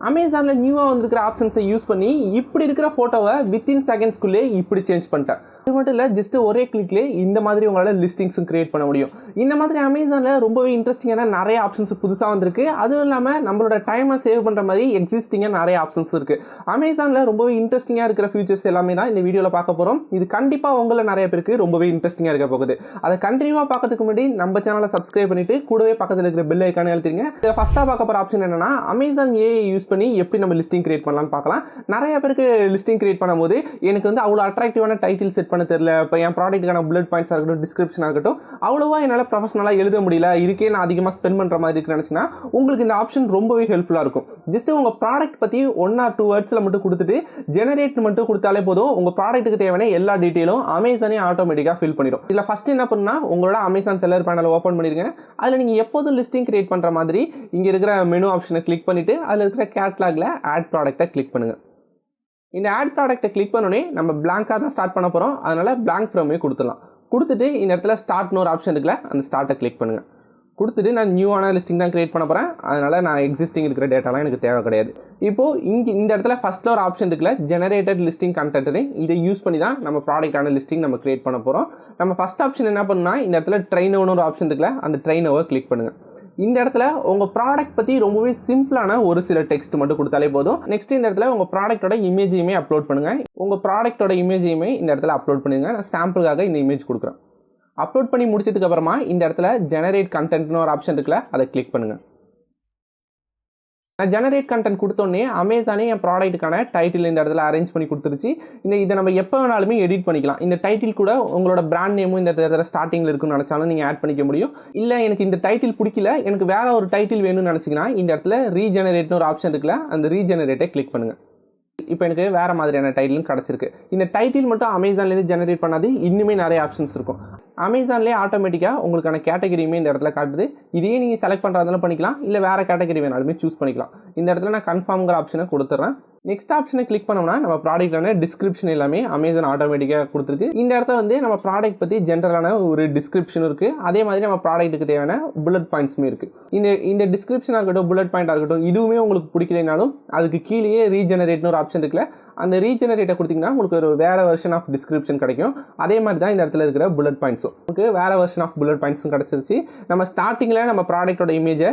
அமேசான்ல நியூவா வந்திருக்கிற ஆப்ஷன்ஸை யூஸ் பண்ணி இப்படி இருக்கிற போட்டோவை வித்தின் செகண்ட்ஸ்குள்ளே இப்படி சேஞ்ச் பண்ணிட்டேன். அது மட்டும் இல்லை, ஜஸ்ட் ஒரே கிளிக்லேயே இந்த மாதிரி உங்களால் லிஸ்டிங்ஸும் கிரியேட் பண்ண முடியும். இந்த மாதிரி அமேசானில் ரொம்பவே இன்ட்ரெஸ்டிங்கான நிறைய ஆப்ஷன்ஸ் புதுசாக வந்திருக்கு. அதுவும் இல்லாமல் நம்மளோட டைமை சேவ் பண்ணுற மாதிரி எக்ஸிஸ்டிங்காக நிறைய ஆப்ஷன்ஸ் இருக்குது. அமேசானில் ரொம்பவே இன்ட்ரெஸ்டிங்காக இருக்கிற ஃபியூச்சர்ஸ் எல்லாமே தான் இந்த வீடியோவில் பார்க்க போகிறோம். இது கண்டிப்பாக உங்களை நிறைய பேருக்கு ரொம்பவே இன்ட்ரெஸ்டிங்காக இருக்க போகுது. அதை கண்டினியூவாக பார்க்கறதுக்கு முன்னாடி நம்ம சேனலை சப்ஸ்கிரைப் பண்ணிட்டு கூடவே பக்கத்தில் இருக்கிற பெல் ஐக்கானே அழுத்திடுங்க. ஃபர்ஸ்ட்டாக பார்க்க போகிற ஆப்ஷன் என்னன்னா, அமேசான் ஏஐ யூஸ் பண்ணி எப்படி நம்ம லிஸ்டிங் கிரியேட் பண்ணலாம்னு பார்க்கலாம். நிறைய பேருக்கு லிஸ்டிங் கிரியேட் பண்ணும்போது எனக்கு வந்து அவ்வளோ அட்ராக்டிவான டைட்டில் செட் பண்ண தெரியல. இப்போ என் ப்ராடக்ட்டுக்கான புல்லட் பாயிண்ட்ஸாக இருக்கட்டும், டிஸ்கிரிப்ஷனாக இருக்கட்டும், அவ்வளோவா என்னால் ப்ரொஃபஷனலாக எழுத முடியல, இதுக்கே நான் அதிகமாக ஸ்பெண்ட் பண்ணுற மாதிரி இருக்குன்னு நினச்சிங்கன்னா உங்களுக்கு இந்த ஆப்ஷன் ரொம்பவே ஹெல்ப்ஃபுல்லாக இருக்கும். ஜஸ்ட் உங்கள் ப்ராடக்ட் பற்றி 1 or 2 வேர்ட்ஸில் மட்டும் கொடுத்துட்டு ஜெனரேட் மட்டும் கொடுத்தாலே போதும். உங்கள் ப்ராடக்ட்டுக்கு தேவையான எல்லா டீட்டெயிலும் அமேசானே ஆட்டோமேட்டிக்காக ஃபில் பண்ணிடும். இதில் ஃபஸ்ட்டு என்ன பண்ணால் உங்களோட அமேசான் செல்லர் பேனல் ஓப்பன் பண்ணிருங்க. அதில் நீங்கள் எப்போதும் லிஸ்டிங் கிரியேட் பண்ணுற மாதிரி இங்கே இருக்கிற மெனு ஆப்ஷனை கிளிக் பண்ணிவிட்டு அதில் இருக்கிற கேட்லாகில் ஆட் ப்ராடக்ட்டை கிளிக் பண்ணுங்கள். இந்த ஆட் ப்ராடக்ட்டை கிளிக் பண்ணோடனே நம்ம பிளாங்காக தான் ஸ்டார்ட் பண்ண போகிறோம். அதனால் பிளாங்க் ஃப்ரேமே கொடுத்துடலாம். கொடுத்துட்டு இந்த இடத்துல ஸ்டார்ட்னு ஒரு ஆப்ஷன் இருக்குல்ல, அந்த ஸ்டார்ட்டை கிளிக் பண்ணுங்கள். கொடுத்துட்டு நான் நியூவான லிஸ்டிங் தான் கிரியேட் பண்ண போகிறேன். அதனால் நான் எக்ஸிஸ்டிங் இருக்கிற டேட்டாலாம் எனக்கு தேவை கிடையாது. இப்போது இந்த இடத்துல ஃபஸ்ட்டில் ஒரு ஆப்ஷன் இருக்குல்ல, ஜெனரேட்டட் லிஸ்டிங் கண்டென்ட்னு, இதை யூஸ் பண்ணி தான் நம்ம ப்ராடக்டான லிஸ்டிங் நம்ம கிரியேட் பண்ண போகிறோம். நம்ம ஃபஸ்ட் ஆப்ஷன் என்ன பண்ணால், இந்த இடத்துல ட்ரெயினோன்னு ஒரு ஆப்ஷன் இருக்குல்ல, அந்த ட்ரெயினோவை கிளிக் பண்ணுங்கள். இந்த இடத்துல உங்கள் ப்ராடக்ட் பற்றி ரொம்பவே சிம்பிளான ஒரு சில டெக்ஸ்ட் மட்டும் கொடுத்தாலே போதும். நெக்ஸ்ட் இந்த இடத்துல உங்கள் ப்ராடக்டோட இமேஜையுமே அப்லோட் பண்ணுங்கள். உங்கள் ப்ராடக்டோட இமேஜையுமே இந்த இடத்துல அப்லோட் பண்ணுங்க. நான் சாம்பிளுக்காக இந்த இமேஜ் கொடுக்குறேன். அப்லோட் பண்ணி முடிச்சதுக்கு அப்புறமா இந்த இடத்துல ஜெனரேட் கண்டென்ட்னு ஒரு ஆப்ஷன் இருக்குல்ல, அதை கிளிக் பண்ணுங்கள். நான் ஜெனரேட் கண்டென்ட் கொடுத்தோன்னே அமேசானே என் ப்ராடக்ட்டுக்கான டைட்டில் இந்த இடத்துல அரேஞ்ச் பண்ணி கொடுத்துருச்சு. இதை நம்ம எப்போ வேணாலுமே எடிட் பண்ணிக்கலாம். இந்த டைட்டில் கூட உங்களோட பிராண்ட் நேமும் இந்த இடத்துல ஸ்டார்டிங்கில் இருக்குன்னு நினச்சாலும் நீங்கள் ஆட் பண்ணிக்க முடியும். இல்லை எனக்கு இந்த டைட்டில் பிடிக்கல, எனக்கு வேற ஒரு டைட்டில் வேணும்னு நினச்சிங்கன்னா இந்த இடத்துல ரீஜெனரேட்னு ஒரு ஆப்ஷன் இருக்குல்ல, அந்த ரீஜெனரேட்டை கிளிக் பண்ணுங்கள். இப்போ எனக்கு வேறு மாதிரியான டைட்டிலும் கிடச்சிருக்கு. இந்த டைட்டில் மட்டும் அமேசான்லேருந்து ஜெனரேட் பண்ணாது, இன்னுமே நிறைய ஆப்ஷன்ஸ் இருக்கும். அமேசான்லேயே ஆட்டோமேட்டிக்காக உங்களுக்கான கேட்டகரியுமே இந்த இடத்துல காட்டுது. இதையே நீங்கள் செலக்ட் பண்ணுறதுனால பண்ணிக்கலாம், இல்லை வேறு கேட்டகரி வேணாலுமே சூஸ் பண்ணிக்கலாம். இந்த இடத்துல நான் கன்ஃபார்ம்ங்கிற ஆப்ஷனை கொடுத்துட்றேன். நெக்ஸ்ட் ஆப்ஷனை கிளிக் பண்ணோம்னா நம்ம ப்ராடக்டான டிஸ்கிரிப்ஷன் எல்லாமே அமேசான் ஆட்டோமேட்டிக்காக கொடுத்துருக்கு. இந்த இடத்துல வந்து நம்ம ப்ராடக்ட் பற்றி ஜென்ரலான ஒரு டிஸ்கிரிப்ஷன் இருக்குது. அதே மாதிரி நம்ம ப்ராடக்ட்டுக்கு தேவையான புல்லட் பாயிண்ட்ஸுமே இருக்குது. இந்த டிஸ்கிரிப்ஷனாக இருக்கட்டும், புல்லட் பாயிண்டாக இருக்கட்டும், இதுவுமே உங்களுக்கு பிடிக்கலைனாலும் அதுக்கு கீழேயே ரீஜெனரேட்னு ஒரு ஆப்ஷன் இருக்குல்ல, அந்த ரீஜெனரேட்டை கொடுத்தீங்கன்னா உங்களுக்கு ஒரு வேறு வெர்ஷன் ஆஃப் டிஸ்கிரிப்ஷன் கிடைக்கும். அதே மாதிரி தான் இந்த இடத்துல இருக்கிற புல்லட் பாயிண்ட்ஸும் உங்களுக்கு வேறு வெர்ஷன் ஆஃப் புல்லட் பாயிண்ட்ஸும் கிடச்சிருச்சு. நம்ம ஸ்டார்டிங்கில் நம்ம ப்ராடக்டோட இமேஜை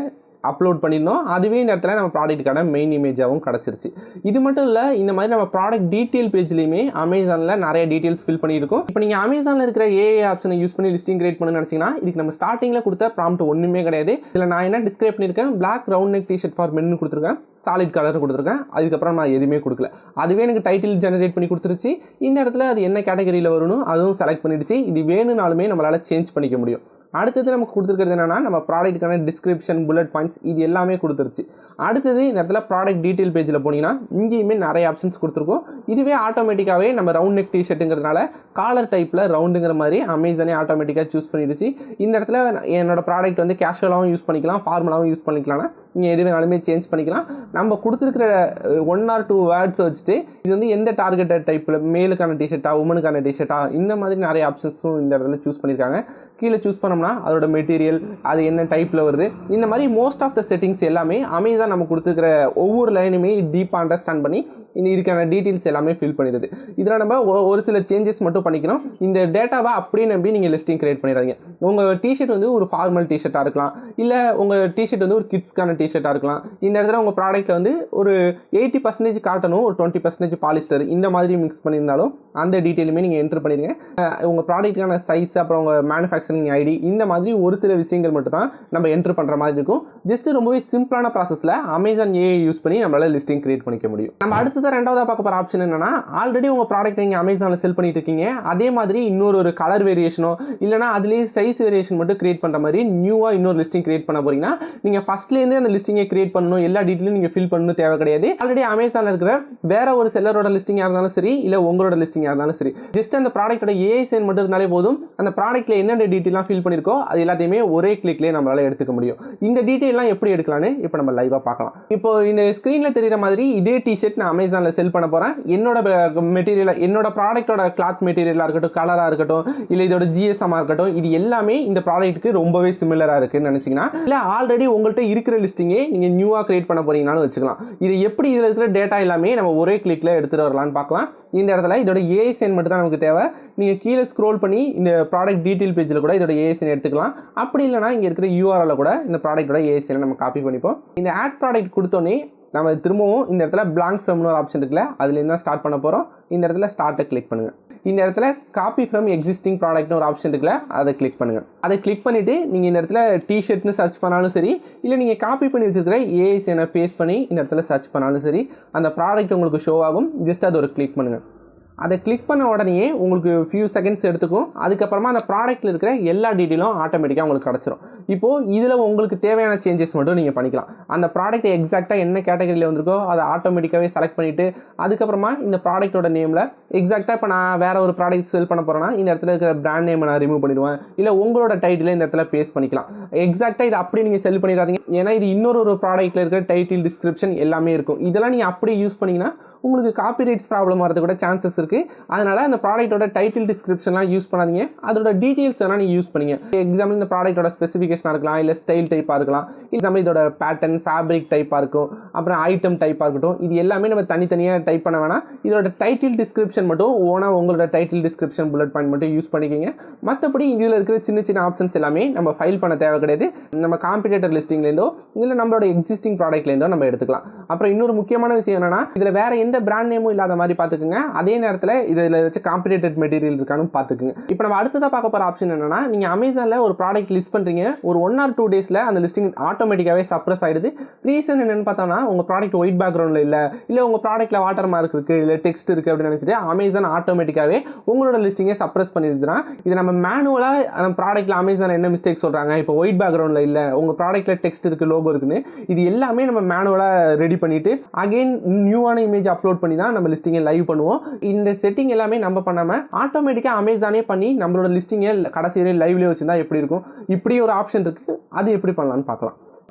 அப்லோட் பண்ணியிருந்தோம். அதுவே இந்த இடத்துல நம்ம ப்ராடக்ட்டுக்கான மெயின் இமேஜாகவும் கிடச்சிருச்சு. இது மட்டும் இல்லை, இந்த மாதிரி நம்ம ப்ராடக்ட் டீட்டெயில் பேஜ்லையுமே அமேசானில் நிறைய டீட்டெயில்ஸ் ஃபில் பண்ணியிருக்கோம். இப்போ நீங்கள் அமேசானில் இருக்கிற ஏஐ ஆப்ஷனை யூஸ் பண்ணி லிஸ்டிங் கிரியேட் பண்ணணும்னு நினச்சிங்கன்னா இதுக்கு நம்ம ஸ்டார்டிங்கில் கொடுத்த ப்ராம்ப்ட் ஒன்றுமே கிடையாது. இதில் நான் என்ன டிஸ்கிரைப் பண்ணியிருக்கேன், black round neck T shirt for மென்னு கொடுத்துருக்கேன், சாலிட் கலர் கொடுத்துருக்கேன். அதுக்கப்புறம் நான் எதுவுமே கொடுக்கல. அதுவே எனக்கு டைட்டில் ஜெனரேட் பண்ணி கொடுத்துருச்சு. இந்த இடத்துல அது என்ன கேட்டகரியில் வரணும் அதுவும் செலக்ட் பண்ணிடுச்சு. இது வேணும்னாலுமே நம்மளால் சேஞ்ச் பண்ணிக்க முடியும். அடுத்தது நமக்கு கொடுத்துருக்கிறது என்னன்னா, நம்ம ப்ராடக்ட்டுக்கான டிஸ்கிரிப்ஷன், புல்லட் பாயிண்ட்ஸ் இது எல்லாமே கொடுத்துருச்சு. அடுத்தது இந்த இடத்துல ப்ராடக்ட் டீட்டெயில் பேஜில் போனீங்கன்னா இங்கேயுமே நிறைய ஆப்ஷன்ஸ் கொடுத்துருக்கோம். இதுவே ஆட்டோமேட்டிக்காகவே நம்ம ரவுண்ட் நெக் டிஷர்ட்டுங்கிறதுனால காலர் டைப்பில் ரவுண்டுங்கிற மாதிரி அமேசானே ஆட்டோமேட்டிக்காக சூஸ் பண்ணிடுச்சு. இந்த இடத்துல என்னோட ப்ராடக்ட் வந்து கேஷுவலாகவும் யூஸ் பண்ணிக்கலாம், ஃபார்மலாகவும் யூஸ் பண்ணிக்கலாம்னா நீங்கள் எது வேணாலுமே சேஞ்ச் பண்ணிக்கலாம். நம்ம கொடுத்துருக்கிற 1 or 2 வேர்ட்ஸ் வச்சுட்டு இது வந்து எந்த டார்கெட்டட் டைப்பில், மேலுக்கான டிஷர்ட்டா, உமனுக்கான டிஷர்ட்டா, இந்த மாதிரி நிறைய ஆப்ஷன்ஸும் இந்த இடத்துல சூஸ் பண்ணியிருக்காங்க. கீழே சூஸ் பண்ணோம்னா அதோட மெட்டீரியல், அது என்ன டைப்பில் வருது, இந்த மாதிரி மோஸ்ட் ஆஃப் த செட்டிங்ஸ் எல்லாமே அமேசான் நம்ம கொடுத்துருக்கிற ஒவ்வொரு லைனுமே டீப்பாக அண்டர்ஸ்டாண்ட் பண்ணி இதுக்கான டீட்டெயில்ஸ் எல்லாமே ஃபில் பண்ணிடுது. இதில் நம்ம ஒரு சில சேஞ்சஸ் மட்டும் பண்ணிக்கிறோம். இந்த டேட்டாவை அப்படியே நம்பி நீங்கள் லிஸ்டிங் கிரியேட் பண்ணிடுறீங்க. உங்கள் டிஷர்ட் வந்து ஒரு ஃபார்மல் டிஷர்ட்டாக இருக்கலாம், இல்லை உங்கள் டிஷர்ட் வந்து ஒரு கிட்ஸ்க்கான டிஷர்ட்டாக இருக்கலாம். இந்த இடத்துல உங்கள் ப்ராடக்ட்டில் வந்து ஒரு 80% காட்டணும், ஒரு 20% பாலிஸ்டர், இந்த மாதிரி மிக்ஸ் பண்ணியிருந்தாலும் அந்த டீட்டெயிலுமே நீங்கள் என்ட்ரு பண்ணிடுங்க. உங்கள் ப்ராடக்ட்டுக்கான சைஸ், அப்புறம் உங்கள் மேனுஃபேக்சரிங் ஐடி, இந்த மாதிரி ஒரு சில விஷயங்கள் மட்டும் தான் நம்ம என்ட்ரு பண்ணுற மாதிரி இருக்கும். ஜஸ்ட் ரொம்பவே சிம்பிளான ப்ராசஸில் அமேசான் ஏஐ யூஸ் பண்ணி நம்மளால் லிஸ்டிங் கிரியேட் பண்ணிக்க முடியும். நம்ம அடுத்ததான் ரெண்டாவதாக பார்க்க போகிற ஆப்ஷன் என்னன்னா, ஆல்ரெடி உங்கள் ப்ராடக்ட் நீங்கள் அமேசானில் செல் பண்ணிட்டு இருக்கீங்க, அதே மாதிரி இன்னொரு கலர் வேரியேஷனோ இல்லைனா அதுலேயே சைஸ் வேரியேஷன் மட்டும் கிரியேட் பண்ணுற மாதிரி நியூவாக இன்னொரு லிஸ்டிங் கிரியேட் பண்ண போறீங்கன்னா நீங்கள் ஃபர்ஸ்ட்லேருந்து அந்த லிஸ்டிங்கை கிரியேட் பண்ணணும், எல்லா டீட்டெயிலும் நீங்கள் ஃபில் பண்ணணும் தேவை கிடையாது. ஆல்ரெடி அமேசானில் இருக்கிற வேற ஒரு செல்லரோட லிஸ்டிங்காக இருந்தாலும் சரி, இல்லை உங்களோட லிஸ்டிங்காக இருந்தாலும் சரி, ஜஸ்ட் அந்த ப்ராடக்டோட ஏஐ சைன் மட்டும் இருந்தாலே போதும். அந்த ப்ராடக்ட்டில் என்னென்ன டீட்டெயிலாம் ஃபில் பண்ணியிருக்கோ அது எல்லாத்தையுமே ஒரே கிளிக்லேயே நம்மளால எடுத்துக்க முடியும். இந்த டீட்டெயிலாம் எப்படி எடுக்கலான்னு இப்போ நம்ம லைவாக பார்க்கலாம். இப்போ இந்த ஸ்க்ரீனில் தெரிகிற மாதிரி இதே டிஷர்ட் நான் அமேசான் அமேசானில் செல் பண்ண போகிறேன், என்னோட மெட்டீரியல், என்னோட ப்ராடக்ட்டோட கிளாத் மெட்டீரியலாக இருக்கட்டும், கலராக இருக்கட்டும், இல்லை இதோட ஜிஎஸ்எம்மாக இருக்கட்டும், இது எல்லாமே இந்த ப்ராடக்ட்டுக்கு ரொம்பவே சிமிலராக இருக்குன்னு நினச்சிங்கன்னா, இல்லை ஆல்ரெடி உங்கள்கிட்ட இருக்கிற லிஸ்டிங்கே நீங்கள் நியூவாக கிரியேட் பண்ண போறீங்கனாலும் வச்சுக்கலாம். இது எப்படி இதில் இருக்கிற டேட்டா எல்லாமே நம்ம ஒரே கிளிக்கில் எடுத்துகிட்டு வரலான்னு பார்க்கலாம். இந்த இடத்துல இதோட ஏஎஸ்என் மட்டும் தான் நமக்கு தேவை. நீங்கள் கீழே ஸ்க்ரோல் பண்ணி இந்த ப்ராடக்ட் டீட்டெயில் பேஜில் கூட இதோட ஏஎஸ்என் எடுத்துக்கலாம். அப்படி இல்லைனா இங்கே இருக்கிற யூஆர்எல்ல கூட இந்த ப்ராடக்ட்டோட ஏஎஸ்என் நம்ம காப்பி பண்ணிப்போம். இந்த ஆட் ப்ராடக்ட் கொடுத்தோன்னே நம்ம திரும்பவும் இந்த இடத்துல blank ஃப்ரம்னு ஒரு ஆப்ஷன் இருக்குல்ல, அதுலேருந்து தான் ஸ்டார்ட் பண்ண போகிறோம். இந்த இடத்துல ஸ்டார்ட்டை கிளிக் பண்ணுங்கள். இந்த இடத்துல காப்பி ஃப்ரம் எக்ஸிஸ்டிங் ப்ராடக்ட்னு ஒரு ஆப்ஷன் இருக்குல்ல, அதை கிளிக் பண்ணுங்கள். அதை கிளிக் பண்ணிவிட்டு நீங்கள் இந்த இடத்துல டிஷர்ட்னு சர்ச் பண்ணாலும் சரி, இல்லை நீங்கள் காப்பி பண்ணி வச்சுருக்கிற ஏஎஸ்எனை பேஸ்ட் பண்ணி இந்த இடத்துல சர்ச் பண்ணாலும் சரி, அந்த ப்ராடக்ட் உங்களுக்கு ஷோ ஆகும். ஜஸ்ட் அதை ஒரு கிளிக் பண்ணுங்கள். அதை கிளிக் பண்ண உடனே உங்களுக்கு ஃபியூ செகண்ட்ஸ் எடுத்துக்கும். அதுக்கப்புறமா அந்த ப்ராடக்ட்டில் இருக்கிற எல்லா டீட்டெயிலும் ஆட்டோமேட்டிக்காக உங்களுக்கு கிடச்சிரும். இப்போது இதில் உங்களுக்கு தேவையான சேஞ்சஸ் மட்டும் நீங்கள் பண்ணிக்கலாம். அந்த ப்ராடக்ட் எக்ஸாக்டாக என்ன கேட்டகரியில் வந்திருக்கோ அதை ஆட்டோமேட்டிக்காகவே செலக்ட் பண்ணிவிட்டு, அதுக்கப்புறமா இந்த ப்ராடக்ட்டோட நேமில் எக்ஸாக்டாக இப்போ நான் வேறு ஒரு ப்ராடக்ட் செல் பண்ண போகிறேன்னா இந்த இடத்துல இருக்கிற பிராண்ட் நேமை நான் ரிமூவ் பண்ணிடுவேன். இல்லை உங்களோட டைட்டில் இந்த இடத்துல பேஸ்ட் பண்ணிக்கலாம். எக்ஸாக்டாக இது அப்படி நீங்கள் செல் பண்ணிடாதீங்க. ஏன்னா இது இன்னொரு ப்ராடக்ட்டில் இருக்கிற டைட்டில், டிஸ்கிரிப்ஷன் எல்லாமே இருக்கும். இதெல்லாம் நீங்கள் அப்படி யூஸ் பண்ணிங்கன்னா உங்களுக்கு காப்பிரைட்ஸ் ப்ராப்ளம் வரது கூட சான்சஸ் இருக்குது. அதனால் அந்த ப்ராடக்ட்டோட டைட்டில், டிஸ்கிரிப்ஷன்லாம் யூஸ் பண்ணாதீங்க. அதோட டீட்டெயில்ஸ் வேணால் நீங்கள் யூஸ் பண்ணிங்க. எக்ஸாம்பிள் இந்த ப்ராடக்ட்டோட ஸ்பெசிஃபிகேஷனாக இருக்கலாம், இல்லை ஸ்டைல் டைப்பாக இருக்கலாம், எக்ஸாம்பிள் இதோட பேட்டர்ன், ஃபேப்ரிக் டைப்பாக இருக்கும், அப்புறம் ஐட்டம் டைப்பாக இருக்கட்டும். இது எல்லாமே நம்ம தனித்தனியாக டைப் பண்ண வேணாம். இதோட டைட்டில், டிஸ்கிரிப்ஷன் மட்டும் ஓனாக உங்களோட டைட்டில், டிஸ்கிரிப்ஷன், புல்லட் பாயிண்ட் மட்டும் யூஸ் பண்ணிக்கிங்க. மற்றபடி இதில் இருக்கிற சின்ன சின்ன ஆப்ஷன்ஸ் எல்லாமே நம்ம ஃபைல் பண்ண தேவை கிடையாது. நம்ம காம்படிட்டர் லிஸ்டிங்லேருந்தோ இல்லை நம்மளோட எக்ஸிஸ்டிங் ப்ராடக்ட்லேருந்தோ நம்ம எடுத்துக்கலாம். அப்புறம் இன்னொரு முக்கியமான விஷயம் என்னன்னா, இதில் வேறு எந்த பிராண்ட் நேமும் இல்லாத மாதிரி பார்த்துக்குங்க. அதே நேரத்தில் இதில் வச்சு காம்படிட்டட் மெட்டீரியல் இருக்கான்னு பார்த்துக்குங்க. இப்போ நம்ம அடுத்ததாக பார்க்க போகிற ஆப்ஷன் என்னன்னா, நீங்கள் அமேசானில் ஒரு ப்ராடக்ட் லிஸ்ட் பண்ணுறீங்க, ஒரு 1 or 2 டேஸில் அந்த லிஸ்டிங் ஆட்டோமேட்டிக்காகவே சப்ரஸ் ஆகிடுது. ரீசன் என்னென்னு பார்த்தோம்னா, உங்கள் ப்ராடக்ட் ஒயிட் பேக்ரவுண்டில் இல்லை உங்கள் ப்ராடக்ட்டில் வாட்டர் மார்க் இருக்குது, இல்லை டெக்ஸ்ட் இருக்குது அப்படின்னு நினச்சிட்டு அமேசான் ஆட்டோமேட்டிக்காகவே உங்களோட லிஸ்டிங்கை சப்ரஸ் பண்ணிடுதுன்னா, இது நம்ம மேனுவலாக அந்த ப்ராடக்ட்டில் அமேசான் என்ன மிஸ்டேக் சொல்கிறாங்க, இப்போ ஒயிட் பேக்ரவுண்டில் இல்லை, உங்கள் ப்ராடக்ட்டில் டெக்ஸ்ட் இருக்குது, லோகோ இருக்குன்னு, இது எல்லாமே நம்ம மேனுவலாக ரெடி பண்ணிவிட்டு அகெயின் நியூவான இமேஜ் அப்லோட் பண்ணி தான் நம்ம லிஸ்டிங்கை லைவ் பண்ணுவோம். இந்த செட்டிங் எல்லாமே நம்ம பண்ணாமல் ஆட்டோமேட்டிக்காக அமேசானே பண்ணி நம்மளோட லிஸ்டிங்கை கடைசியிலே லைவ்லேயே வச்சுருந்தா எப்படி இருக்கும். இப்படி ஒரு ஆப்ஷன் இருக்குது, அது எப்படி பண்ணலான்னு பார்க்கலாம்.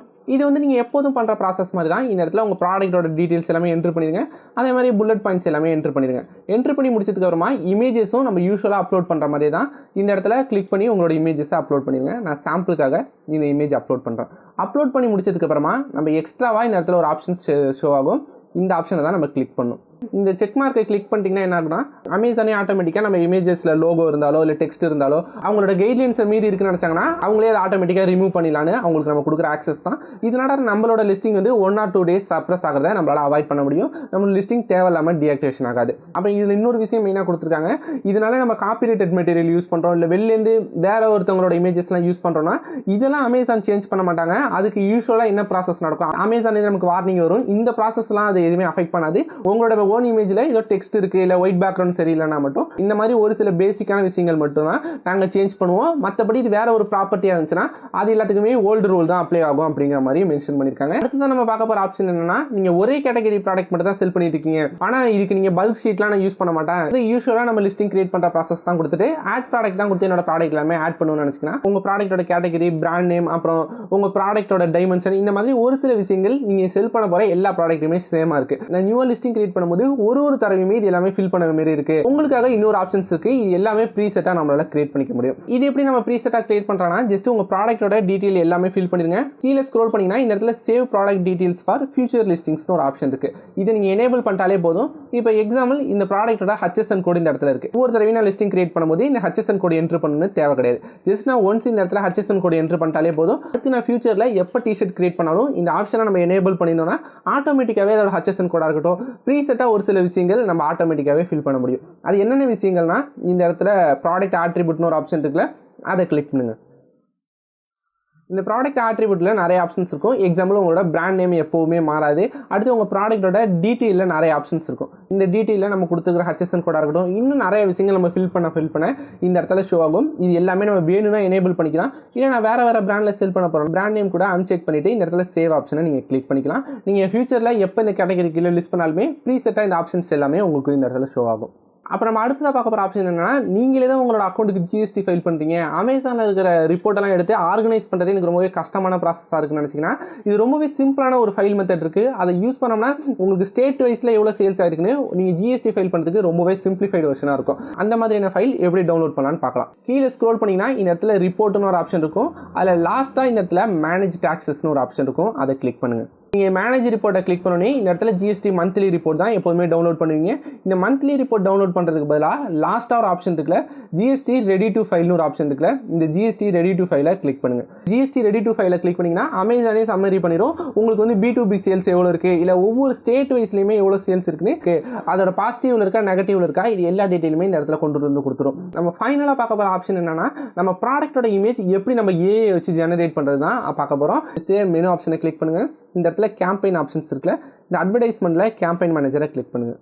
இது வந்து நீங்கள் எப்போதும் பண்ணுற ப்ராசஸ் மாதிரி தான். இந்த இடத்துல உங்கள் ப்ராடக்ட்டோட டீட்டெயில்ஸ் எல்லாமே என்ட்ரு பண்ணிடுங்க. அதே மாதிரி புல்லட் பாயிண்ட்ஸ் எல்லாமே என்ட்ரு பண்ணிடுங்க. என்ட்ரு பண்ணி முடிச்சதுக்கு அப்புறமா இமேஜஸும் நம்ம யூஸ்வலாக அப்லோட் பண்ணுற மாதிரி தான். இந்த இடத்துல கிளிக் பண்ணி உங்களோட இமேஜஸை அப்லோட் பண்ணிடுங்க. நான் சாம்பிளுக்காக இந்த இமேஜ் அப்லோட் பண்ணுறேன். அப்லோட் பண்ணி முடிச்சதுக்கு அப்புறமா நம்ம எக்ஸ்ட்ராவாக இந்த இடத்துல ஒரு ஆப்ஷன்ஸ் ஷோ ஆகும். இந்த ஆப்ஷனை தான் நம்ம கிளிக் பண்ணணும். இந்த செக் மார்க்கை கிளிக் பண்ணிட்டீங்கன்னா என்ன ஆகுனா, அமேசானே ஆட்டோமேட்டிக்காக நம்ம இமேஜஸில் லோகோ இருந்தாலோ இல்லை டெக்ஸ்ட் இருந்தாலோ அவங்களோட கைட்லைன்ஸை மீறி இருக்குன்னு நினச்சாங்கன்னா அவங்களே அதை ஆட்டோமேட்டிக்காக ரிமூவ் பண்ணிடலான்னு அவங்களுக்கு நம்ம கொடுக்குற ஆக்சஸ் தான். இதனால நம்மளோட லிஸ்டிங் வந்து 1 or 2 டேஸ் சப்ரஸ் ஆகிறத நம்மளால் அவாய்ட் பண்ண முடியும். நம்மளோட லிஸ்டிங் தேவையில்லாமல் டீஆக்டிவேஷன் ஆகாது. அப்புறம் இதில் இன்னொரு விஷயம் மெயினாக கொடுத்துருக்காங்க. இதனால நம்ம காப்பிரைட்டட் மெட்டீரியல் யூஸ் பண்ணுறோம், இல்லை வெளிலேருந்து வேற ஒருத்தவங்களோட இமேஜஸ்லாம் யூஸ் பண்ணுறோம்னா இதெல்லாம் அமேசான் சேஞ்ச் பண்ண மாட்டாங்க. அதுக்கு யூஸ்வலாக என்ன ப்ராசஸ் நடக்கும், அமேசான் நமக்கு வார்னிங் வரும். இந்த ப்ராசஸ்லாம் அது எதுவுமே அஃபெக்ட் பண்ணாது. உங்களோட ஓன் இமேஜில் ஏதோ டெக்ஸ்ட் இருக்கு, இல்லை ஒயிட் பேக்ரவுண்ட் சரியில்லைனா மட்டும் இந்த மாதிரி ஒரு சில பேசிக்கான விஷயங்கள் மட்டும் தான் நாங்கள் சேஞ்ச் பண்ணுவோம். மற்றபடி இது வேற ஒரு ப்ராப்பர்ட்டியாக இருந்துச்சுன்னா அது எல்லாத்துக்குமே ஓல்டு ரூல் தான் அப்ளை ஆகும் அப்படிங்கிற மாதிரி மென்ஷன் பண்ணியிருக்காங்க. அடுத்ததான் நம்ம பார்க்க போகிற ஆப்ஷன் என்னன்னா, நீங்கள் ஒரே கேட்டகரி ப்ராடக்ட் மட்டும் தான் செல் பண்ணிட்டு இருக்கீங்க, ஆனால் இதுக்கு நீங்கள் பல்க் ஷீட்லாம் நான் யூஸ் பண்ண மாட்டேன், இது யூஸ்வலாக நம்ம லிஸ்டிங் கிரியேட் பண்ணுற ப்ராசஸ் தான் கொடுத்துட்டு ஆட் ப்ராடக்ட் தான் கொடுத்து என்னோட ப்ராடக்ட் எல்லாமே ஆட் பண்ணணும்னு நினச்சிங்கன்னா உங்கள் ப்ராடக்ட்டோட கேட்டகரி, பிராண்ட் நேம், அப்புறம் உங்கள் ப்ராடக்ட்டோட டைமென்ஷன், இந்த மாதிரி ஒரு சில விஷயங்கள் நீங்கள் செல் பண்ண போகிற எல்லா ப்ராடக்ட்டுமே சேமாக இருக்குது. நான் நியூவாக லிஸ்டிங் கிரியேட் பண்ணும்போது ஒரு தடவையுமே இது எல்லாமே ஃபில் பண்ண மாதிரி இருக்கு. உங்களுக்காக இன்னொரு ஆப்ஷன்ஸ் இருக்கு. இது எல்லாமே ப்ரீசெட்டா நம்மளால கிரியேட் பண்ணிக்க முடியும். இது எப்படி நம்ம ப்ரீசெட்டா கிரியேட் பண்றோம்னா, ஜஸ்ட் உங்க ப்ராடக்ட்டோட டீடைல் எல்லாமே ஃபில் பண்ணிருங்க. கீழ ஸ்க்ரோல் பண்ணீங்கன்னா இந்த இடத்துல save product details for future லிஸ்டிங்ஸ்னு ஒரு ஆப்ஷன் இருக்கு. இதை நீங்க எனேபிள் பண்ணிட்டாலே போதும். இப்போ எக்ஸாம்பிள் இந்த ப்ராடக்ட்டோட HSN கோட் இந்த இடத்துல இருக்கு. ஒவ்வொரு தடவையும் நான் லிஸ்டிங் கிரியேட் பண்ணும்போது இந்த HSN கோட் என்ட்ரு பண்ணணும்னு தேவை கிடையாது. ஜஸ்ட் நான் ஒன்ஸ் இந்த இடத்துல HSN கோட் என்ட்ரு பண்ணிட்டாலே போதும். அதுக்கு நான் ஃபியூச்சர்ல எப்போ டிஷர்ட் கிரியேட் பண்ணாலும் இந்த ஆப்ஷனை நம்ம எனேபிள் பண்ணினோம்னா ஆட்டோமேட்டிக்காவே அதோட HSN கோடா இருக்கட்டும், ப்ரீசெட்டா ஒரு சில விஷயங்கள் நம்ம ஆட்டோமேட்டிக்காவே ஃபில் பண்ண முடியும். அது என்னென்ன விஷயங்கள்னா, இந்த இடத்துல ப்ராடக்ட் ஆட்ரிபியூட்னு ஒரு ஆப்ஷன் இருக்குல்ல, அதை கிளிக் பண்ணுங்க. இந்த ப்ராடக்ட் ஆட்ரிபியூட்ல நிறைய ஆப்ஷன்ஸ் இருக்கும். எக்ஸாம்பிள் உங்களோட பிராண்ட் நேம் எப்பவுமே மாறாது. அடுத்து உங்க ப்ராடக்ட்டோட டீட்டெயிலில் நிறைய ஆப்ஷன்ஸ் இருக்கும். இந்த டீட்டெயிலில் நம்ம கொடுத்துக்கிற HSN கோடா இருக்கட்டும், இன்னும் நிறைய விஷயங்கள் நம்ம ஃபில் பண்ண இந்த இடத்துல ஷோ ஆகும். இது எல்லாமே நம்ம வேணும்னா எனேபிள் பண்ணிக்கலாம். இல்லை நான் வேற பிராண்டில் செல் பண்ண போகிறோம், பிராண்ட் நேம் கூட அன்செக் பண்ணிட்டு இந்த இடத்துல சேவ் ஆப்ஷனை நீங்கள் கிளிக் பண்ணிக்கலாம். நீங்கள் ஃபியூச்சரில் எப்போ இந்த கேட்டகரி கீழே லிஸ்ட் பண்ணாலுமே ப்ரீசெட்டாக இந்த ஆப்ஷன்ஸ் எல்லாமே உங்களுக்கு இந்த இடத்துல ஷோ ஆகும். அப்போ நம்ம அடுத்ததாக பார்க்க போகிற ஆப்ஷன் என்னன்னா, நீங்களே தான் உங்களோட அக்கௌண்ட்டுக்கு ஜிஎஸ்டி ஃபைல் பண்ணுறீங்க, அமேசானில் இருக்கிற ரிப்போர்ட்டெல்லாம் எடுத்து ஆர்கனைஸ் பண்ணுறது எனக்கு ரொம்பவே கஷ்டமான ப்ராசஸாக இருக்குன்னு நினச்சிங்கன்னா, இது ரொம்பவே சிம்பிளான ஒரு ஃபைல் மெத்தட் இருக்குது. அதை யூஸ் பண்ணோம்னா உங்களுக்கு ஸ்டேட் வைஸில் எவ்வளோ சேல்ஸ் ஆயிருக்குன்னு நீங்கள் ஜிஎஸ்டி ஃபைல் பண்ணுறதுக்கு ரொம்பவே சிம்பிளிஃபைடு வெர்ஷனாக இருக்கும். அந்த மாதிரியான ஃபைல் எப்படி டவுன்லோட் பண்ணலான்னு பார்க்கலாம். கீழே ஸ்க்ரோல் பண்ணிங்கன்னா இந்த இடத்துல ரிப்போர்ட்னு ஒரு ஆப்ஷன் இருக்கும். அதில் லாஸ்ட்டாக இந்த இடத்துல மேனேஜ் டாக்ஸஸ்னு ஒரு ஆப்ஷன் இருக்கும். அதை கிளிக் பண்ணுங்கள். நீங்கள் மேனேஜ் ரிப்போர்ட்டை கிளிக் பண்ணோன்னே இந்த இடத்துல ஜிஎஸ்டி மந்த்லி ரிப்போர்ட் தான் எப்போதுமே டவுன்லோட் பண்ணுவீங்க. இந்த மந்த்லி ரிப்போர்ட் டவுன்லோட் பண்ணுறதுக்கு பதிலாக லாஸ்ட்டாக ஒரு ஆப்ஷன் இருக்குல்ல, ஜிஎஸ்டி ரெடி டு ஃபைல்னு ஒரு ஆப்ஷன் இருக்குல்ல, இந்த ஜிஎஸ்டி ரெடி டு ஃபைலை கிளிக் பண்ணுங்கள். ஜிஎஸ்டி ரெடி டு ஃபைலை கிளிக் பண்ணிங்கன்னா அமேசானே சம்மரி பண்ணிடும். உங்களுக்கு வந்து B2B சேல்ஸ் எவ்வளோ இருக்குது, இல்லை ஒவ்வொரு ஸ்டேட் வைஸ்லையுமே எவ்வளோ சேல்ஸ் இருக்குன்னு, அதோட பாசிட்டிவ்ல இருக்கா நெகட்டிவ்ல இருக்கா, இது எல்லா டீட்டெயிலுமே இந்த இடத்துல கொண்டு வந்து கொடுத்துரும். நம்ம ஃபைனலாக பார்க்க போகிற ஆப்ஷன் என்னன்னா, நம்ம ப்ராடக்ட்டோட இமேஜ் எப்படி நம்ம ஏஐ வச்சு ஜெனரேட் பண்ணுறது தான் பார்க்க போகிறோம். மெனு ஆப்ஷனை கிளிக் பண்ணுங்கள். இந்த இடத்துல கேம்பெயின் ஆப்ஷன்ஸ் இருக்குல்ல, இந்த அட்வர்டைஸ்மெண்ட்டில் கேம்பெயின் மேனேஜரை கிளிக் பண்ணுங்கள்.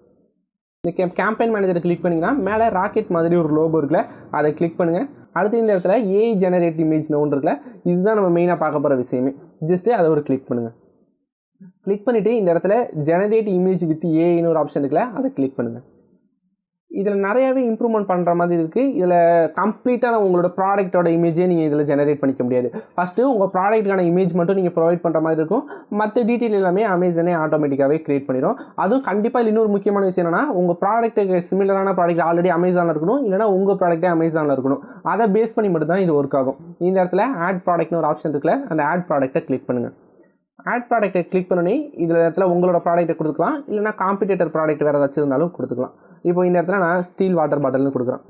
இந்த கேம்பெயின் மேனேஜரை கிளிக் பண்ணிங்கன்னா மேலே ராக்கெட் மாதிரி ஒரு லோகோ இருக்குல்ல, அதை கிளிக் பண்ணுங்கள். அடுத்து இந்த இடத்துல ஏஐ ஜெனரேட் இமேஜ் ஒன்று இருக்குல்ல, இதுதான் நம்ம மெயினாக பார்க்க போகிற விஷயமே. ஜஸ்ட்டு அதை ஒரு கிளிக் பண்ணுங்கள். கிளிக் பண்ணிவிட்டு இந்த இடத்துல ஜெனரேட் இமேஜ் வித் ஏஐன்னு ஒரு ஆப்ஷன் இருக்குல்ல, அதை கிளிக் பண்ணுங்கள். இதில் நிறையாவே இம்ப்ரூவ்மெண்ட் பண்ணுற மாதிரி இருக்குது. இதில் கம்ப்ளீட்டாக உங்களோட ப்ராடக்ட்டோட இமேஜே நீங்கள் இதில் ஜெனரேட் பண்ணிக்க முடியாது. ஃபஸ்ட்டு உங்கள் ப்ராடக்ட்டுக்கான இமேஜ் மட்டும் நீங்கள் ப்ரொவைட் பண்ணுற மாதிரி இருக்கும். மற்ற டீட்டெயில் எல்லாமே அமேசானே ஆட்டோமேட்டிக்காகவே கிரியேட் பண்ணிடும். அதுவும் கண்டிப்பாக இன்னொரு முக்கியமான விஷயம் என்னன்னா, உங்கள் ப்ராடக்ட்டுக்கு சிமிலரான ப்ராடக்ட் ஆல்ரெடி அமேசானில் இருக்கணும், இல்லைனா உங்கள் ப்ராடக்ட்டே அமேசானில் இருக்கணும். அதை பேஸ் பண்ணி மட்டும் தான் இது ஒர்க் ஆகும். இந்த இடத்துல ஆட் ப்ராடக்ட்னு ஒரு ஆப்ஷன் இருக்குல்ல, அந்த ஆட் ப்ராடக்ட்டை கிளிக் பண்ணுங்கள். ஆட் ப்ராடக்ட்டை கிளிக் பண்ணி இதில் இடத்துல உங்களோட ப்ராடக்ட்டை கொடுத்துக்கலாம், இல்லைனா காம்படிட்டர் ப்ராடக்ட் வேறு ஏதாச்சும் இருந்தாலும் கொடுத்துக்கலாம். இப்போ இந்த இடத்துல நான் ஸ்டீல் வாட்டர் பாட்டில்னு கொடுக்குறேன்.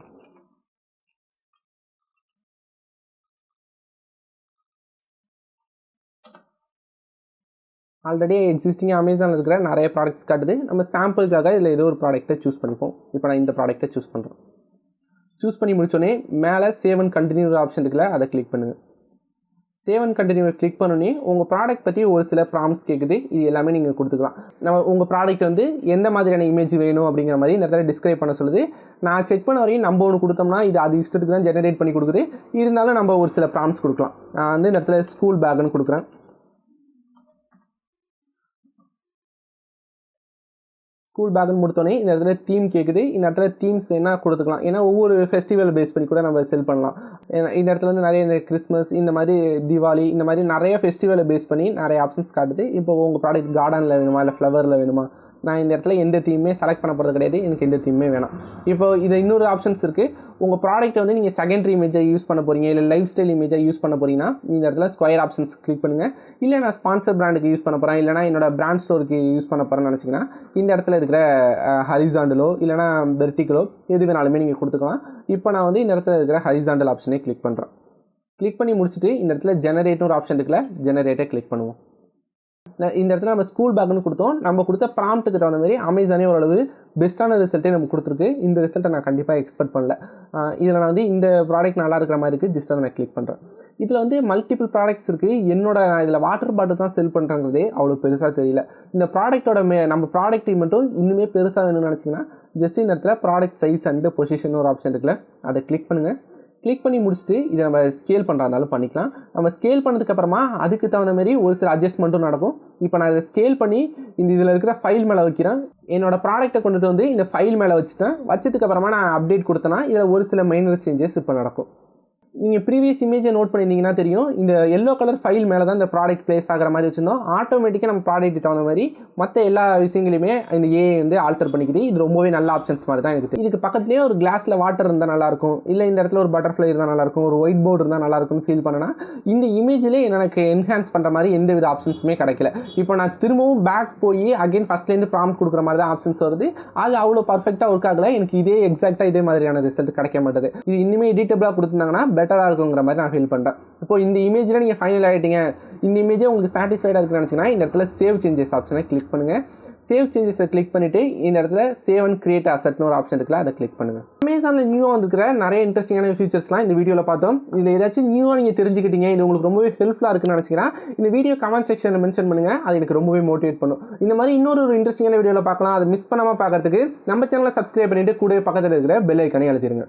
ஆல்ரெடி எக்ஸிஸ்டிங்காக அமேசானில் இருக்கிற நிறைய ப்ராடக்ட்ஸ் காட்டுது. நம்ம சாம்பிளுக்காக இதில் ஏதோ ஒரு ப்ராடக்ட்டை சூஸ் பண்ணிப்போம். இப்போ நான் இந்த ப்ராடக்ட்டை சூஸ் பண்ணுறேன். சூஸ் பண்ணி முடிச்சோடனே மேலே சேவ் அண்ட் கண்டினியூ ஆப்ஷன் இருக்குல்ல, அதை கிளிக் பண்ணுங்கள். சேவ் அண்ட் கண்டினியூ கிளிக் பண்ணோன்னே உங்கள் ப்ராடக்ட் பற்றி ஒரு சில ப்ராம்ப்ட்ஸ் கேட்குது. இது எல்லாமே நீங்கள் கொடுத்துக்கலாம். நம்ம உங்கள் ப்ராடக்ட் வந்து எந்த மாதிரியான இமேஜ் வேணும் அப்படிங்கிற மாதிரி இந்த இடத்துல டிஸ்கிரைப் பண்ண சொல்லுது. நான் செக் பண்ண வரையும் நம்ம ஒன்று கொடுத்தோம்னா இது அது இஷ்டத்துக்கு தான் ஜெனரேட் பண்ணி கொடுக்குது. இருந்தாலும் நம்ம ஒரு சில ப்ராம்ப்ட்ஸ் கொடுக்கலாம். நான் வந்து இந்த இடத்துல ஸ்கூல் பேக்குன்னு கொடுக்குறேன். ஸ்கூல் பேக்குன்னு கொடுத்தோன்னே இந்த இடத்துல தீம் கேட்குது. இந்த இடத்துல தீம்ஸ் என்ன கொடுத்துக்கலாம், ஏன்னா ஒவ்வொரு ஃபெஸ்டிவல் பேஸ் பண்ணி கூட நம்ம செல் பண்ணலாம். இந்த இடத்துல வந்து நிறைய இந்த கிறிஸ்மஸ், இந்த மாதிரி தீபாவளி, இந்த மாதிரி நிறைய ஃபெஸ்டிவலை பேஸ் பண்ணி நிறைய ஆப்ஷன்ஸ் காட்டுது. இப்போ உங்கள் ப்ராடக்ட் கார்டனில் வேணுமா, இல்லை ஃப்ளவரில் வேணுமா, நான் இந்த இடத்துல எந்த தீமே செலக்ட் பண்ண போகிறது கிடையாது. எனக்கு எந்த தீமே வேணாம். இப்போ இது இன்னொரு ஆப்ஷன்ஸ் இருக்குது. உங்கள் ப்ராடக்ட்டை வந்து நீங்கள் செகண்டரி இமேஜை யூஸ் பண்ண போகிறீங்க, இல்லை லைஃப் ஸ்டைல் இமேஜை யூஸ் பண்ண போகிறீங்கன்னா இந்த இடத்துல ஸ்கொயர் ஆப்ஷன்ஸ் கிளிக் பண்ணுங்கள். இல்லை நான் ஸ்பான்சர் பிராண்டுக்கு யூஸ் பண்ண போகிறேன், இல்லைனா என்னோட பிராண்ட் ஸ்டோருக்கு யூஸ் பண்ண போகிறேன்னு நினச்சிங்கன்னா இந்த இடத்துல இருக்கிற ஹரிசாண்டலோ இல்லைனா வெர்டிக்கலோ எது வேணாலுமே நீங்கள் கொடுத்துக்கலாம். இப்போ நான் வந்து இந்த இடத்துல இருக்கிற ஹரிசாண்டல் ஆப்ஷனே கிளிக் பண்ணுறேன். கிளிக் பண்ணி முடிச்சுட்டு இந்த இடத்துல ஜெனரேட்னு ஒரு ஆப்ஷன் இருக்குல்ல, ஜெனரேட்டை கிளிக் பண்ணுவோம். இந்த இடத்துல நம்ம ஸ்கூல் பேக்குன்னு கொடுத்தோம். நம்ம கொடுத்த ப்ராம்ப்ட்டுக்கு தகுந்த மாதிரி அமேசானே ஓரளவு பெஸ்ட்டான ரிசல்ட்டே நம்ம கொடுத்துருக்கு. இந்த ரிசல்ட்டை நான் கண்டிப்பாக எக்ஸ்பெக்ட் பண்ணல. இதில் நான் வந்து இந்த ப்ராடக்ட் நல்லா இருக்கிற மாதிரி இருக்குது. ஜஸ்ட் அதை நான் கிளிக் பண்ணுறேன். இதில் வந்து மல்டிபிள் ப்ராடக்ட்ஸ் இருக்குது. நான் இதில் வாட்டர் பாட்டில் தான் செல் பண்ணுறங்கிறதே அவ்வளோ பெருசாக தெரியல. இந்த ப்ராடக்ட்டோட நம்ம ப்ராடக்ட்டை மட்டும் இன்னுமே பெருசாக வேணும்னு நினச்சிங்கன்னா ஜஸ்ட் இந்த இடத்துல ப்ராடக்ட் சைஸ் அண்ட் பொசிஷன் ஒரு ஆப்ஷன் இருக்குல்ல, அதை கிளிக் பண்ணுங்கள். கிளிக் பண்ணி முடிச்சுட்டு இதை நம்ம ஸ்கேல் பண்ணுறதுனாலும் பண்ணிக்கலாம். நம்ம ஸ்கேல் பண்ணதுக்கப்புறமா அதுக்கு தகுந்த மாதிரி ஒரு சில அட்ஜஸ்ட்மெண்ட்டும் நடக்கும். இப்போ நான் இதை ஸ்கேல் பண்ணி இதில் இருக்கிற ஃபைல் மேலே வைக்கிறேன். என்னோட ப்ராடக்ட்டை கொண்டுட்டு வந்து இந்த ஃபைல் மேலே வச்சதுக்கப்புறமா நான் அப்டேட் கொடுத்தேன்னா இதில் ஒரு சில மைனர் சேஞ்சஸ் இப்போ நடக்கும். நீங்கள் ப்ரீவியஸ் இமேஜை நோட் பண்ணியிருந்தீங்கன்னா தெரியும், இந்த எல்லோ கலர் ஃபைல் மேலே தான் இந்த ப்ராடக்ட் பிளேஸ் ஆகிற மாதிரி வச்சுருந்தோம். ஆட்டோமேட்டிக்காக நம்ம ப்ராடக்ட் தகுந்த மாதிரி மற்ற எல்லா விஷயங்களையுமே இந்த ஏஐ வந்து ஆல்டர் பண்ணிக்குது. இது ரொம்பவே நல்ல ஆப்ஷன்ஸ் மாதிரி தான் இருக்குது. இதுக்கு பக்கத்துலேயே ஒரு கிளாஸில் வாட்டர் இருந்தால் நல்லாயிருக்கும், இல்லை இந்த இடத்துல ஒரு பட்டர்ஃப்ளை இருந்தால் நல்லாயிருக்கும், ஒரு ஒயிட் போர்டு இருந்தால் நல்லாயிருக்கும்னு ஃபீல் பண்ணனா இந்த இமேஜிலே எனக்கு என்ஹான்ஸ் பண்ணுற மாதிரி எந்த வித ஆப்ஷன்ஸுமே கிடைக்கல. இப்போ நான் திரும்பவும் பேக் போய் அகைன் ஃபஸ்ட்லேருந்து ப்ராம்ப்ட் கொடுக்குற மாதிரி தான் ஆப்ஷன்ஸ் வருது. அது அவ்வளோ பர்ஃபெக்டாக ஒர்க் ஆகலை. எனக்கு எக்ஸாக்டாக இதே மாதிரியான ரிசல்ட் கிடைக்க மாட்டேது. இது இன்னுமே எடிட்டபிளாக கொடுத்துருந்தாங்கன்னா பெட்டராக இருக்குங்கிற மாதிரி நான் ஃபீல் பண்ணுறேன். இப்போ இந்த இமேஜில் நீங்கள் ஃபைனல் ஆகிட்டீங்க, இந்த இமேஜே உங்களுக்கு சாட்டிஸ்ஃபைடாக இருக்குன்னு நினச்சிங்கன்னா இந்த இடத்துல சேவ் சேஞ்சஸ் ஆப்ஷனை கிளிக் பண்ணுங்கள். சேவ் சேஞ்சஸை கிளிக் பண்ணிவிட்டு இந்த இடத்துல சேவ் அண்ட் கிரியேட் அசெட்னு ஒரு ஆப்ஷன் இருக்குல்ல, அதை கிளிக் பண்ணுங்கள். அமேசானில் நியூவாக வந்துருக்கிற நிறைய இன்ட்ரெஸ்டிங்கான ஃபீச்சர்ஸ்லாம் இந்த வீடியோவில் பார்த்தோம். இதில் ஏதாச்சும் நியூவாக நீங்கள் தெரிஞ்சுக்கிட்டீங்க, இது உங்களுக்கு ரொம்பவே ஹெல்ப்ஃபுல்லாக இருக்குன்னு நினச்சிக்கிறேன். இந்த வீடியோ கமெண்ட் செக்ஷனில் மென்ஷன் பண்ணுங்கள். அது எனக்கு ரொம்பவே மோட்டிவேட் பண்ணும். இந்த மாதிரி இன்னொரு இன்ட்ரெஸ்டிங்கான வீடியோவில் பார்க்கலாம். அதை மிஸ் பண்ணாமல் பார்க்கறதுக்கு நம்ம சேனலை சப்ஸ்கிரைப் பண்ணிவிட்டு கூட பக்கத்தில் இருக்கிற பெல் ஐக்கானே அழுத்திடுங்க.